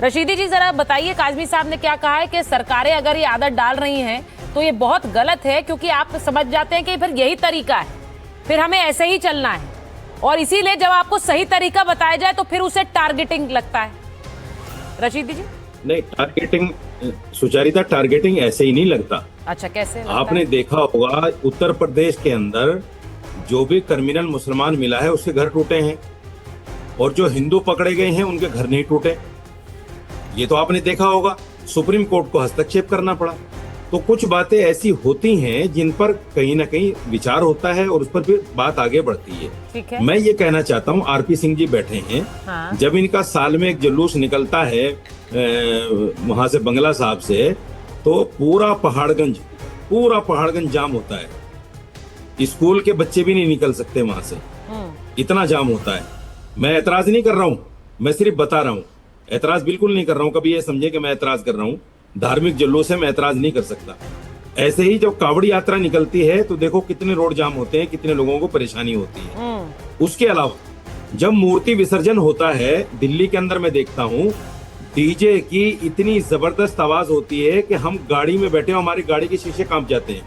रशीदी जी जरा बताइए, काजमी साहब ने क्या कहा है कि सरकारें अगर ये आदत डाल रही हैं तो ये बहुत गलत है, क्योंकि आप समझ जाते हैं कि फिर यही तरीका है, फिर हमें ऐसे ही चलना है, और इसीलिए जब आपको सही तरीका बताया जाए तो फिर उसे टारगेटिंग लगता है। रशीदी जी नहीं, टारगेटिंग सुचारिता टारगेटिंग ऐसे ही नहीं लगता। अच्छा, कैसे लगता आपने है? देखा होगा उत्तर प्रदेश के अंदर जो भी क्रिमिनल मुसलमान मिला है उसके घर टूटे हैं, और जो हिंदू पकड़े गए हैं उनके घर नहीं टूटे। ये तो आपने देखा होगा, सुप्रीम कोर्ट को हस्तक्षेप करना पड़ा। तो कुछ बातें ऐसी होती हैं जिन पर कहीं ना कहीं विचार होता है और उस पर फिर बात आगे बढ़ती है। ठीक है। मैं ये कहना चाहता हूँ, आरपी सिंह जी बैठे हैं, हाँ। जब इनका साल में एक जुलूस निकलता है वहां से बंगला साहब से, तो पूरा पहाड़गंज जाम होता है। स्कूल के बच्चे भी नहीं निकल सकते वहां से, इतना जाम होता है। मैं एतराज नहीं कर रहा हूँ, मैं सिर्फ बता रहा हूँ, एतराज बिल्कुल नहीं कर रहा हूँ। कभी ये समझे कि मैं एतराज कर रहा हूँ, धार्मिक जुलूस से मैं एतराज नहीं कर सकता। ऐसे ही जब कावड़ी यात्रा निकलती है तो देखो कितने रोड जाम होते हैं, कितने लोगों को परेशानी होती है। उसके अलावा जब मूर्ति विसर्जन होता है दिल्ली के अंदर, मैं देखता हूँ डीजे की इतनी जबरदस्त आवाज होती है कि हम गाड़ी में बैठे हो, हमारी गाड़ी के शीशे कांप जाते हैं,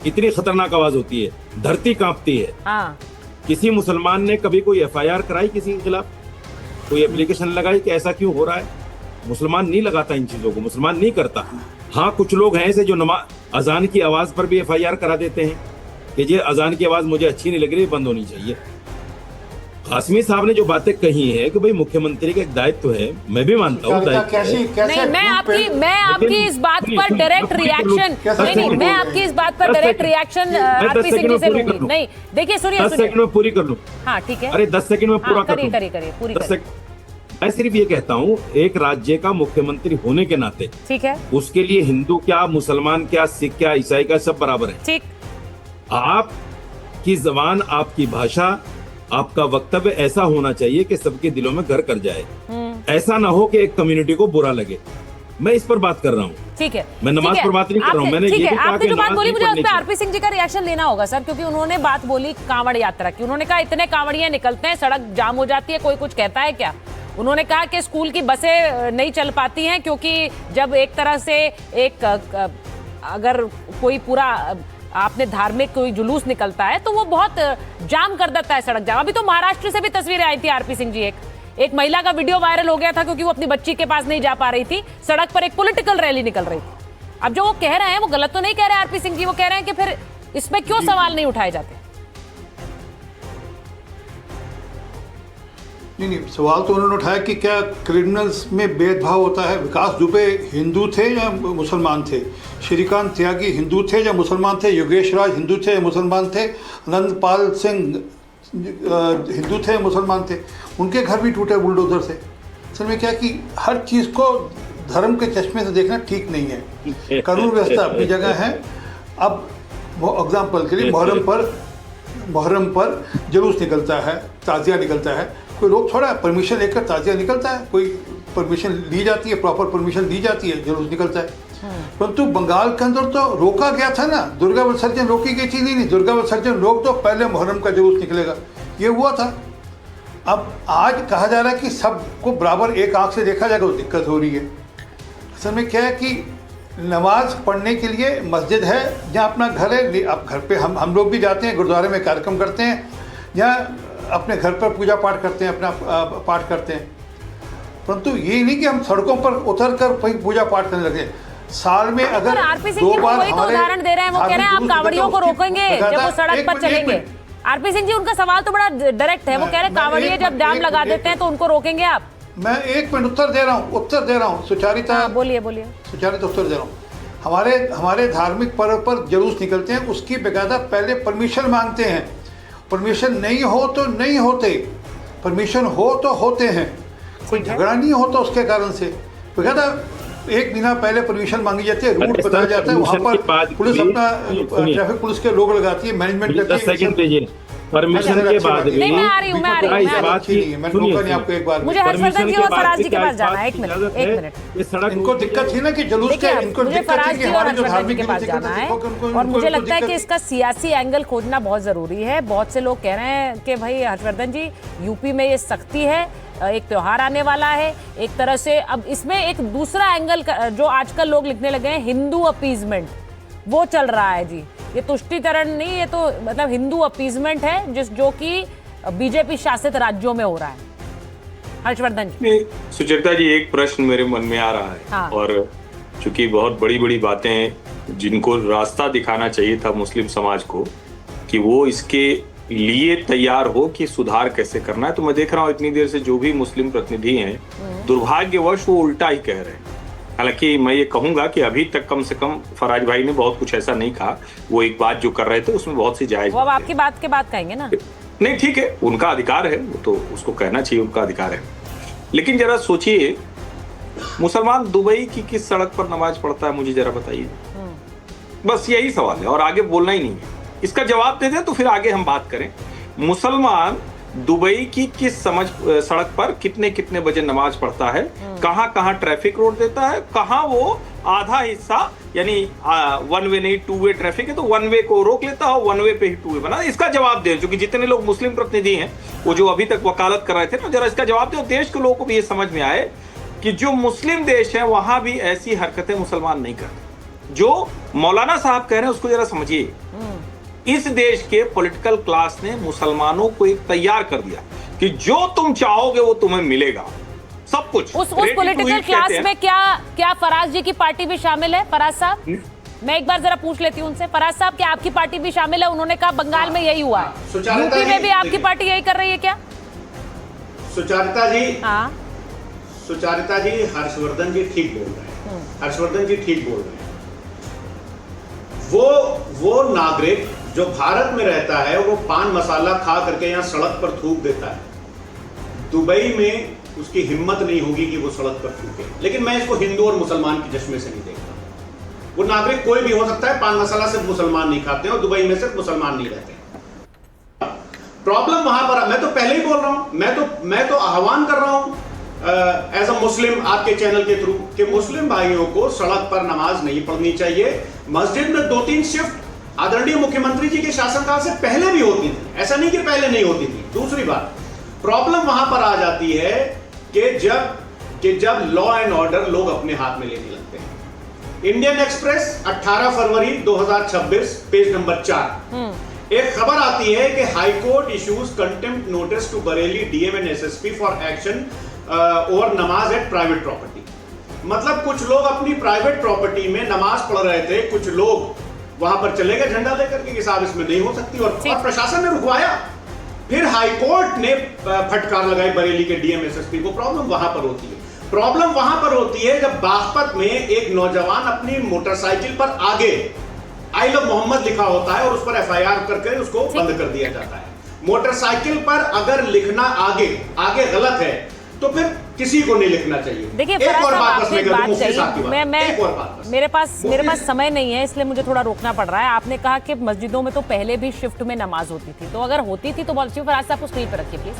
इतनी खतरनाक आवाज होती है, धरती कांपती है। हाँ। किसी मुसलमान ने कभी कोई एफआईआर कराई किसी के खिलाफ, कोई एप्लीकेशन लगाई कि ऐसा क्यों हो रहा है? मुसलमान नहीं लगाता इन चीजों को, मुसलमान नहीं करता। हाँ, कुछ लोग हैं ऐसे जो अजान की आवाज पर भी एफआईआर करा देते हैं कि ये अजान की आवाज मुझे अच्छी नहीं लग रही, बंद होनी चाहिए। कासमी साहब ने जो बातें कही है कि भाई मुख्यमंत्री का एक दायित्व है, मैं भी मानता हूँ दायित्व है। नहीं, मैं आपकी इस बात पर डायरेक्ट रिएक्शन मैं आपकी इस बात पर direct reaction RP Singh ji से लूंगी। नहीं, देखिए सुनिए 10 सेकंड में पूरी कर लूं। हाँ ठीक है। अरे 10 सेकंड में पूरा कर लूं। करिए पूरी करिए। मैं सिर्फ ये कहता हूँ, एक राज्य का मुख्यमंत्री होने के नाते, ठीक है, उसके लिए हिंदू क्या, मुसलमान क्या, सिख क्या, ईसाई क्या, सब बराबर है। ठीक। आपकी जबान, आपकी भाषा, आपका वक्तव्य ऐसा होना चाहिए कि सबके दिलों में घर कर जाए। ऐसा ना हो कि एक कम्युनिटी को बुरा लगे। मैं इस पर बात कर रहा हूँ। ठीक है, मैं नमाज पर बात नहीं कर रहा हूँ। मैंने ये भी कहा आपने कि जो बात बोली, मुझे उस पर नमाज आरपी सिंह जी का रिएक्शन लेना होगा सर, क्योंकि उन्होंने बात बोली कांवड़ यात्रा की। उन्होंने कहा इतने कांवड़ियां निकलते हैं, सड़क जाम हो जाती है, कोई कुछ कहता है क्या? उन्होंने कहा कि स्कूल की बसें नहीं चल पाती हैं, क्योंकि जब एक तरह से अगर कोई पूरा आपने धार्मिक कोई जुलूस निकलता है तो वो बहुत जाम कर देता है सड़क जाम। अभी तो महाराष्ट्र से भी तस्वीरें आई थी आरपी सिंह जी, एक महिला का वीडियो वायरल हो गया था, क्योंकि वो अपनी बच्ची के पास नहीं जा पा रही थी, सड़क पर एक पॉलिटिकल रैली निकल रही थी। अब जो वो कह रहे हैं वो गलत तो नहीं कह रहे आरपी सिंह जी, वो कह रहे हैं कि फिर इसमें क्यों सवाल नहीं उठाए जाते? नहीं, सवाल तो उन्होंने उठाया कि क्या क्रिमिनल्स में भेदभाव होता है। विकास दुबे हिंदू थे या मुसलमान थे? श्रीकांत त्यागी हिंदू थे या मुसलमान थे? योगेश राज हिंदू थे या मुसलमान थे? आनंदपाल सिंह हिंदू थे या मुसलमान थे? उनके घर भी टूटे बुलडोजर से। असल में क्या कि हर चीज़ को धर्म के चश्मे से देखना ठीक नहीं है। कानून व्यवस्था अपनी जगह है। अब एग्जाम्पल के लिए मुहर्रम पर जुलूस निकलता है, ताज़िया निकलता है, कोई लोग थोड़ा परमिशन लेकर ताज़िया निकलता है, कोई परमिशन ली जाती है, प्रॉपर परमिशन दी जाती है, जुलूस निकलता है। परंतु बंगाल के अंदर तो रोका गया था ना, दुर्गा विसर्जन रोकी गई थी। नहीं, दुर्गा विसर्जन रोक दो, पहले मुहर्रम का जुलूस निकलेगा, ये हुआ था। अब आज कहा जा रहा है कि सबको बराबर एक आंख से देखा जाएगा, तो दिक्कत हो रही है। असल में क्या है कि नमाज पढ़ने के लिए मस्जिद है, जहाँ अपना घर है, अब घर पे हम लोग भी जाते हैं, गुरुद्वारे में कार्यक्रम करते हैं, जहाँ अपने घर पर पूजा पाठ करते हैं, अपना पाठ करते हैं। परंतु ये नहीं कि हम सड़कों पर उतर कर पूजा पाठ करने लगे। साल में अगर आरपी सिंह जी वही तो उदाहरण दे रहे हैं, वो कह रहे हैं आप कांवड़ियों को रोकेंगे जब वो सड़क पर चलेंगे। आरपी सिंह जी, उनका सवाल तो बड़ा डायरेक्ट है, वो कह रहे हैं कांवड़िए जब जाम लगा देते हैं तो उनको रोकेंगे आप? मैं 1 मिनट उत्तर दे रहा हूँ सुचारिता। बोलिए। सुचारिता उत्तर दे रहा हूँ। हमारे धार्मिक पर्व पर जुलूस निकलते हैं, उसकी बेकायदा पहले परमिशन मांगते हैं। परमिशन नहीं हो तो नहीं होते, परमिशन हो तो होते हैं। कोई झगड़ा नहीं होता उसके कारण से। बेकायदा 1 महीना पहले परमिशन मांगी जाती है, रूट बताया जाता है, वहाँ पर पुलिस अपना ट्रैफिक पुलिस के लोग लगाती है, मैनेजमेंट करती है। परमिशन के बाद भी नहीं, मैं आ रही हूँ, मैं आ रही हूँ, इस मैं आ रही हूँ। बात की मैं रोका नहीं आपको एक बार भी। मुझे हर्षवर्धन परमिशन जी के और बाद फराज भी जी के क्या पास इस जाना बात है। की एक मिनट, इजाजत एक है? मिनट। ये सड़क इनको दिक्कत थी ना कि जुलूस के, देखिए, इनको मुझे दिक्कत फराज थी जी कि और हमारे जो हर्षवर्धन जी धार्मिक के पास नीति जाना है, उनको और मुझे लगता है कि दिक्कत- इसका सियासी एंगल खोजना बहुत जरूरी है। बहुत से लोग कह रहे हैं कि भाई हर्षवर्धन जी, यूपी में ये सख्ती है, एक त्योहार आने वाला है, एक तरह से अब इसमें एक दूसरा एंगल जो आजकल लोग लिखने लगे हैं, हिंदू अपीजमेंट, वो चल रहा है जी। ये तुष्टीकरण नहीं, ये तो मतलब हिंदू अपीजमेंट है जो कि बीजेपी शासित राज्यों में हो रहा है। हर्षवर्धन जी। नहीं, सुचेता जी, एक प्रश्न मेरे मन में आ रहा है। हाँ। और चूंकि बहुत बड़ी बड़ी बातें जिनको रास्ता दिखाना चाहिए था मुस्लिम समाज को कि वो इसके लिए तैयार हो कि सुधार कैसे करना है, तो मैं देख रहा हूँ इतनी देर से जो भी मुस्लिम प्रतिनिधि हैं, दुर्भाग्यवश वो उल्टा ही कह रहे हैं। हालांकि मैं ये कहूंगा कि अभी तक कम से कम फराज भाई ने बहुत कुछ ऐसा नहीं कहा। वो एक बात जो कर रहे थे उसमें बहुत सी जायज वो अब बातें आपकी बात के बाद कहेंगे ना। नहीं, ठीक है, उनका अधिकार है, वो तो उसको कहना चाहिए, उनका अधिकार है। लेकिन जरा सोचिए, मुसलमान दुबई की किस सड़क पर नमाज पढ़ता है, मुझे जरा बताइए। बस यही सवाल है और आगे बोलना ही नहीं है। इसका जवाब दे दें तो फिर आगे हम बात करें। मुसलमान दुबई की किस सड़क पर कितने कितने बजे नमाज पढ़ता है, कहां कहां ट्रैफिक रोक देता है, कहां वो आधा हिस्सा यानी वन वे नहीं टू वे ट्रैफिक है तो वन वे को रोक लेता हो, वन वे पे ही टू वे बना। इसका जवाब दे, क्योंकि जितने लोग मुस्लिम प्रतिनिधि हैं वो जो अभी तक वकालत कर रहे थे ना, जरा इसका जवाब दे, देश के लोगों को भी ये समझ में आए कि जो मुस्लिम देश है वहां भी ऐसी हरकतें मुसलमान नहीं करते। जो मौलाना साहब कह रहे हैं उसको जरा समझिए। इस देश के पॉलिटिकल क्लास ने मुसलमानों को एक तैयार कर दिया कि जो तुम चाहोगे वो तुम्हें मिलेगा, सब कुछ। उस पॉलिटिकल क्लास में क्या फराज जी की पार्टी भी शामिल है? फराज साहब, मैं एक बार जरा पूछ लेती हूँ उनसे। फराज साहब, क्या आपकी पार्टी भी शामिल है? उन्होंने कहा बंगाल में यही हुआ है, यूपी में भी आपकी पार्टी यही कर रही है क्या? सुचारिता जी, हाँ, सुचारिता जी, हर्षवर्धन जी ठीक बोल रहे हैं। हर्षवर्धन जी ठीक बोल रहे हैं। वो नागरिक जो भारत में रहता है वो पान मसाला खा करके यहाँ सड़क पर थूक देता है। दुबई में उसकी हिम्मत नहीं होगी कि वो सड़क पर थूके। लेकिन मैं इसको हिंदू और मुसलमान के चश्मे से नहीं देखता। वो नागरिक कोई भी हो सकता है, पान मसाला सिर्फ मुसलमान नहीं खाते हैं और दुबई में सिर्फ मुसलमान नहीं रहते। प्रॉब्लम वहां पर, मैं तो पहले ही बोल रहा हूं, मैं तो आह्वान कर रहा हूं एज अ मुस्लिम आपके चैनल के थ्रू कि मुस्लिम भाइयों को सड़क पर नमाज नहीं पढ़नी चाहिए। मस्जिद में 2-3 शिफ्ट आदरणीय मुख्यमंत्री जी के शासनकाल से पहले भी होती थी, ऐसा नहीं कि पहले नहीं होती थी। दूसरी बात, प्रॉब्लम वहां पर आ जाती है कि जब लॉ एंड ऑर्डर लोग अपने हाथ में लेने लगते हैं। इंडियन एक्सप्रेस 18 फरवरी 2026 पेज नंबर 4 एक खबर आती है कि high court issues contempt notice to Bareilly DM and SSP for action over namaz at private property. मतलब कुछ लोग अपनी प्राइवेट प्रॉपर्टी में नमाज पढ़ रहे थे, कुछ लोग वहां पर चले गए झंडा लेकर के कि साहब इसमें नहीं हो सकती, और प्रशासन ने रुकवाया। फिर हाई कोर्ट ने फटकार लगाई बरेली के डीएम एसएसपी को। प्रॉब्लम वहां पर होती है। प्रॉब्लम वहां पर होती है जब बागपत में एक नौजवान अपनी मोटरसाइकिल पर आगे आई लव मोहम्मद लिखा होता है और उस पर एफआईआर करके उसको बंद कर दिया जाता है। मोटरसाइकिल पर अगर लिखना आगे गलत है तो फिर किसी को नहीं लिखना चाहिए। देखिए फराज साहब, आपने एक बात कही, मेरे पास समय नहीं है इसलिए मुझे थोड़ा रोकना पड़ रहा है। आपने कहा कि मस्जिदों में तो पहले भी शिफ्ट में नमाज होती थी, तो अगर होती थी तो बहुत अच्छी। फराज साहब को स्क्रीन पर रखिए प्लीज।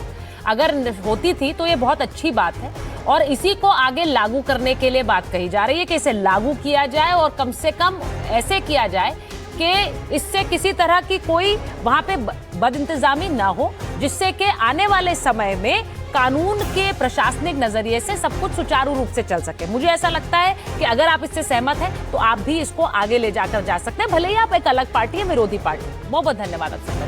अगर होती थी तो ये बहुत अच्छी बात है और इसी को आगे लागू करने के लिए बात कही जा रही है कि इसे लागू किया जाए और कम से कम ऐसे किया जाए कि इससे किसी तरह की कोई वहां पे बदइंतजामी ना हो, जिससे कि आने वाले समय में कानून के प्रशासनिक नजरिए से सब कुछ सुचारू रूप से चल सके। मुझे ऐसा लगता है कि अगर आप इससे सहमत हैं तो आप भी इसको आगे ले जाकर जा सकते हैं, भले ही आप एक अलग पार्टी है, विरोधी पार्टी। बहुत बहुत धन्यवाद आप सबका।